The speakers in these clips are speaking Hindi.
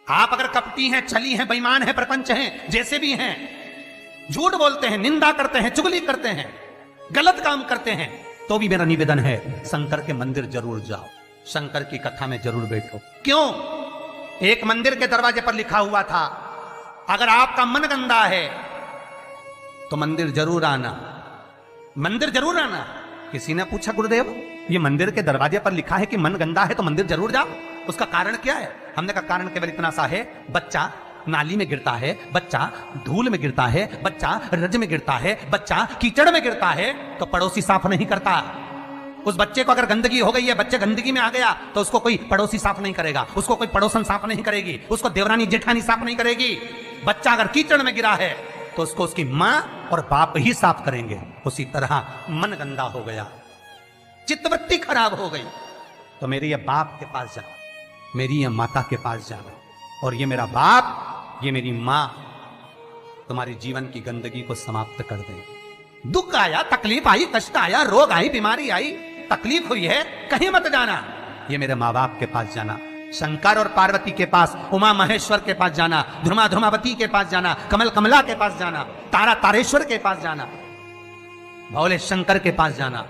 आप अगर कपटी हैं, छली हैं, बेईमान हैं, प्रपंच हैं, जैसे भी हैं, झूठ बोलते हैं, निंदा करते हैं, चुगली करते हैं, गलत काम करते हैं, तो भी मेरा निवेदन है शंकर के मंदिर जरूर जाओ, शंकर की कथा में जरूर बैठो। क्यों? एक मंदिर के दरवाजे पर लिखा हुआ था, अगर आपका मन गंदा है तो मंदिर जरूर आना, मंदिर जरूर आना। किसी ने पूछा, गुरुदेव ये मंदिर के दरवाजे पर लिखा है कि मन गंदा है तो मंदिर जरूर जाओ, उसका कारण क्या है? हमने कहा कारण केवल इतना सा है, बच्चा नाली में गिरता है, बच्चा धूल में गिरता है, बच्चा रज में गिरता है, बच्चा कीचड़ में गिरता है, तो पड़ोसी साफ नहीं करता। उस बच्चे को अगर गंदगी हो गई है, बच्चे गंदगी में आ गया, तो उसको कोई पड़ोसी साफ नहीं करेगा, उसको कोई पड़ोसन साफ नहीं करेगी, उसको देवरानी जेठानी साफ नहीं करेगी। बच्चा अगर कीचड़ में गिरा है तो उसको उसकी मां और बाप ही साफ करेंगे। उसी तरह मन गंदा हो गया, चित्तवृत्ति खराब हो गई, तो मेरे ये बाप के पास जाओ, मेरी ये माता के पास जाओ, और ये मेरा बाप, ये मेरी मां तुम्हारे जीवन की गंदगी को समाप्त कर देंगे। दुख आया, तकलीफ आई, कष्ट आया, रोग आई, बीमारी आई, तकलीफ हुई है, कहीं मत जाना, ये मेरे माँ बाप के पास जाना, शंकर और पार्वती के पास, उमा महेश्वर के पास जाना, ध्रुमा ध्रुमावती के पास जाना, कमल कमला के पास जाना, तारा तारेश्वर के पास जाना, भोले शंकर के पास जाना।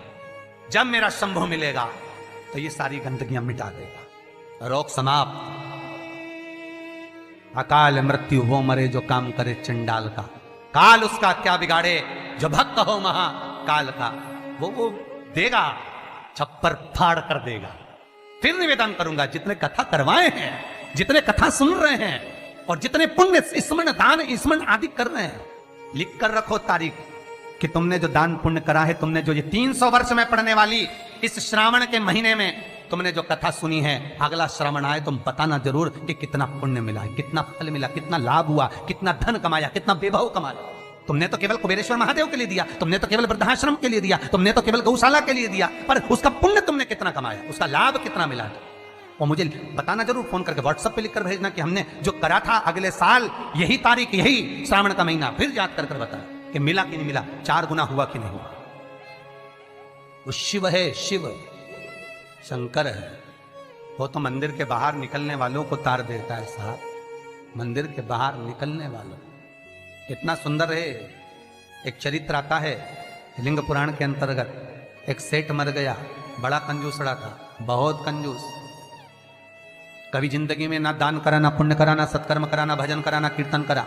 जब मेरा शंभु मिलेगा तो ये सारी गंदगियां मिटा देगा। रोग समाप्त। अकाल मृत्यु वो मरे जो काम करे चंडाल का, काल उसका क्या बिगाड़े जो भक्त हो महाकाल का। वो देगा, छप्पर फाड़ कर देगा। फिर निवेदन करूंगा, जितने कथा करवाए हैं, जितने कथा सुन रहे हैं, और जितने पुण्य स्मरण दान स्मरण आदि कर रहे हैं, लिख कर रखो तारीख कि तुमने जो दान पुण्य करा है, तुमने जो ये 300 वर्ष में पढ़ने वाली इस श्रावण के महीने में तुमने जो कथा सुनी है, अगला श्रावण आए तुम बताना जरूर कि कितना पुण्य मिला है, कितना फल मिला, कितना लाभ हुआ, कितना धन कमाया, कितना वैभव कमाया। तुमने तो केवल कुबेरेश्वर महादेव के लिए दिया, तुमने तो केवल वृद्धाश्रम के लिए दिया, तुमने तो केवल गौशाला के लिए दिया, पर उसका पुण्य तुमने कितना कमाया, उसका लाभ कितना मिला। और मुझे बताना जरूर, फोन करके व्हाट्सएप पे लिखकर भेजना कि हमने जो करा था अगले साल यही तारीख, यही श्रावण का महीना, फिर याद कर बता कि मिला कि नहीं मिला, 4 गुना हुआ कि नहीं हुआ। वो शिव है, शिव शंकर है। वो तो मंदिर के बाहर निकलने वालों को तार देता है साहब, मंदिर के बाहर निकलने वालों। इतना सुंदर है। एक चरित्र आता है लिंग पुराण के अंतर्गत। एक सेठ मर गया, बड़ा कंजूसड़ा था, बहुत कंजूस। कभी जिंदगी में ना दान करा, ना पुण्य करा, ना सत्कर्म करा, ना भजन करा, ना कीर्तन करा।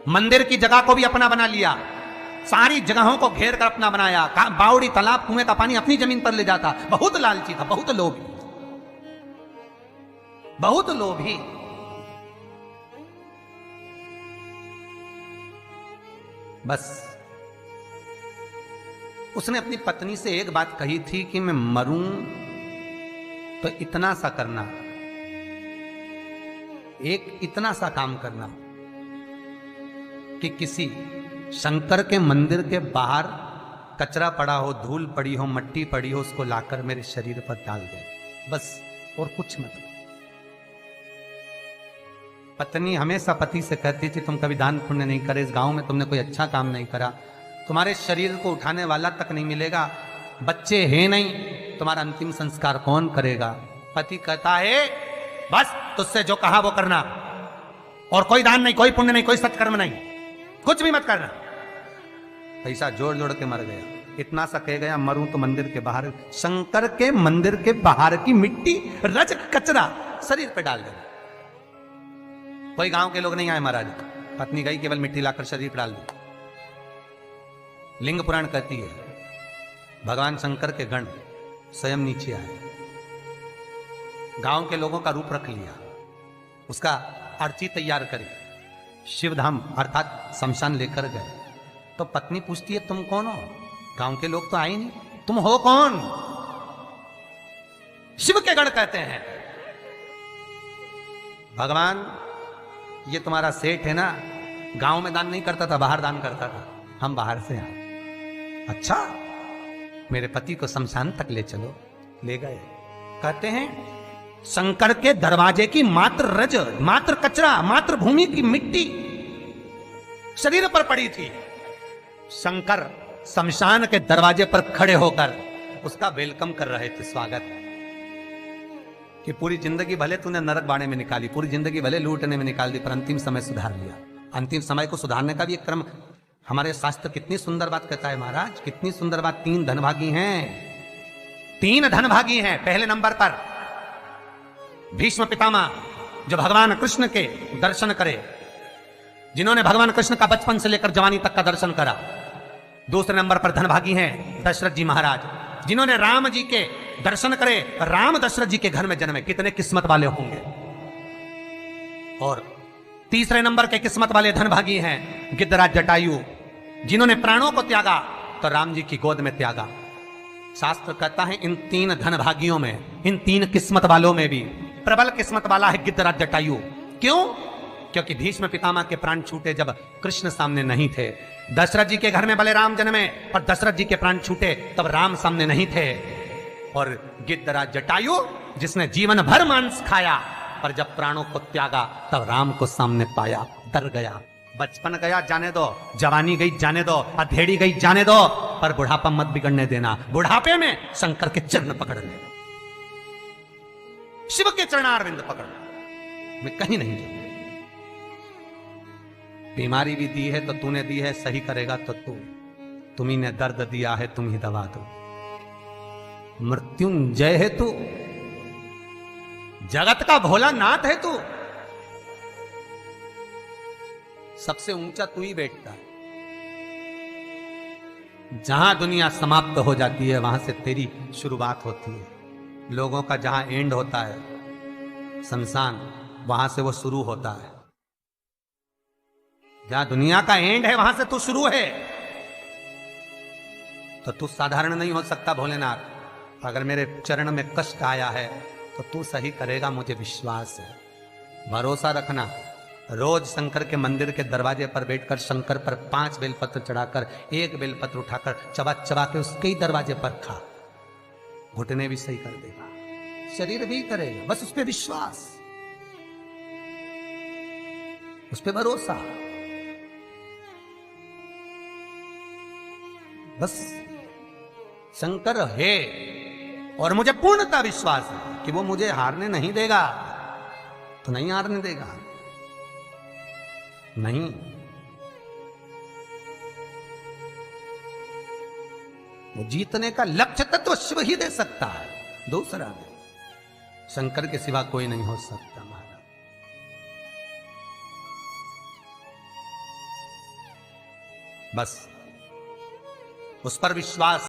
मंदिर की जगह को भी अपना बना लिया, सारी जगहों को घेर कर अपना बनाया। बावड़ी, तालाब, कुएं का पानी अपनी जमीन पर ले जाता। बहुत लालची था, बहुत लोभी, बहुत लोभी। बस उसने अपनी पत्नी से एक बात कही थी कि मैं मरूं तो इतना सा करना, एक इतना सा काम करना कि किसी शंकर के मंदिर के बाहर कचरा पड़ा हो, धूल पड़ी हो, मट्टी पड़ी हो, उसको लाकर मेरे शरीर पर डाल दे, बस, और कुछ मत। पत्नी हमेशा पति से कहती थी, तुम कभी दान पुण्य नहीं करे, इस गांव में तुमने कोई अच्छा काम नहीं करा, तुम्हारे शरीर को उठाने वाला तक नहीं मिलेगा, बच्चे हैं नहीं, तुम्हारा अंतिम संस्कार कौन करेगा। पति कहता है बस तुझसे जो कहा वो करना, और कोई दान नहीं, कोई पुण्य नहीं, कोई सत्कर्म नहीं, कुछ भी मत करना। पैसा जोड़ जोड़ के मर गया। इतना सा कह गया, मरूं तो मंदिर के बाहर, शंकर के मंदिर के बाहर की मिट्टी, रज, कचरा शरीर पे डाल देना। कोई गांव के लोग नहीं आए महाराज, पत्नी गई, केवल मिट्टी लाकर शरीर पर डाल दी। लिंग पुराण कहती है भगवान शंकर के गण स्वयं नीचे आए, गांव के लोगों का रूप रख लिया, उसका अर्ची तैयार करी, शिवधाम अर्थात शमशान लेकर गए। तो पत्नी पूछती है तुम कौन हो? गांव के लोग तो आए नहीं, तुम हो कौन? शिव के गण कहते हैं भगवान ये तुम्हारा सेठ है ना, गांव में दान नहीं करता था, बाहर दान करता था, हम बाहर से आए। अच्छा, मेरे पति को शमशान तक ले चलो। ले गए। कहते हैं शंकर के दरवाजे की मात्र रज, मात्र कचरा, मात्र भूमि की मिट्टी शरीर पर पड़ी थी। शंकर शमशान के दरवाजे पर खड़े होकर उसका वेलकम कर रहे थे, स्वागत। कि पूरी जिंदगी भले तूने नरक बाड़े में निकाली, पूरी जिंदगी भले लूटने में निकाल दी, पर अंतिम समय सुधार लिया। अंतिम समय को सुधारने का भी एक क्रम हमारे शास्त्र कितनी सुंदर बात कहता है महाराज, कितनी सुंदर बात। 3 धनभागी हैं, 3 धनभागी हैं। पहले नंबर पर भीष्म पितामह, जो भगवान कृष्ण के दर्शन करे, जिन्होंने भगवान कृष्ण का बचपन से लेकर जवानी तक का दर्शन करा। दूसरे नंबर पर धनभागी हैं दशरथ जी महाराज, जिन्होंने राम जी के दर्शन करे, राम दशरथ जी के घर में जन्मे। कितने किस्मत वाले होंगे। और तीसरे नंबर के किस्मत वाले धनभागी हैं गिद्धराज जटायु, जिन्होंने प्राणों को त्यागा तो राम जी की गोद में त्यागा। शास्त्र कहता है इन 3 धनभागियों में, इन 3 किस्मत वालों में भी प्रबल किस्मत वाला है गिद्धराज जटायु। क्यों? क्योंकि भीष्म पितामह के प्राण छूटे जब कृष्ण सामने नहीं थे। दशरथ जी के घर में भले राम जन्मे, पर दशरथ जी के प्राण छूटे तब राम सामने नहीं थे। और गिद्धराज जटायु, जिसने जीवन भर मांस खाया, पर जब प्राणों को त्यागा तब राम को सामने पाया, डर गया। बचपन गया जाने दो, जवानी गई जाने दो, अधेड़ी गई जाने दो, पर बुढ़ापा मत बिगड़ने देना। बुढ़ापे में शंकर के चरण पकड़ लेना, शिव के चरणारविंद पकड़ना, मैं कहीं नहीं जाऊंगा। बीमारी भी दी है तो तूने दी है, सही करेगा तो तुम्ही ने दर्द दिया है, तुम ही दवा दो। मृत्युंजय है तू, जगत का भोलानाथ है तू, सबसे ऊंचा तू ही बैठता है। जहां दुनिया समाप्त हो जाती है वहां से तेरी शुरुआत होती है। लोगों का जहां एंड होता है शमशान, वहां से वो शुरू होता है। जहां दुनिया का एंड है वहां से तू शुरू है। तो तू साधारण नहीं हो सकता भोलेनाथ। अगर मेरे चरण में कष्ट आया है तो तू सही करेगा, मुझे विश्वास है। भरोसा रखना। रोज शंकर के मंदिर के दरवाजे पर बैठकर शंकर पर 5 बेलपत्र चढ़ाकर, 1 बेलपत्र उठाकर चबा चबा के उसके ही दरवाजे पर खा, घुटने भी सही कर देगा, शरीर भी करेगा। बस उस पर विश्वास, उस पर भरोसा। बस शंकर है और मुझे पूर्णता विश्वास है कि वो मुझे हारने नहीं देगा। तो नहीं हारने देगा, नहीं। वो जीतने का लक्ष्य तत्व शिव ही दे सकता है, दूसरा नहीं। शंकर के सिवा कोई नहीं हो सकता महाराज। बस उस पर विश्वास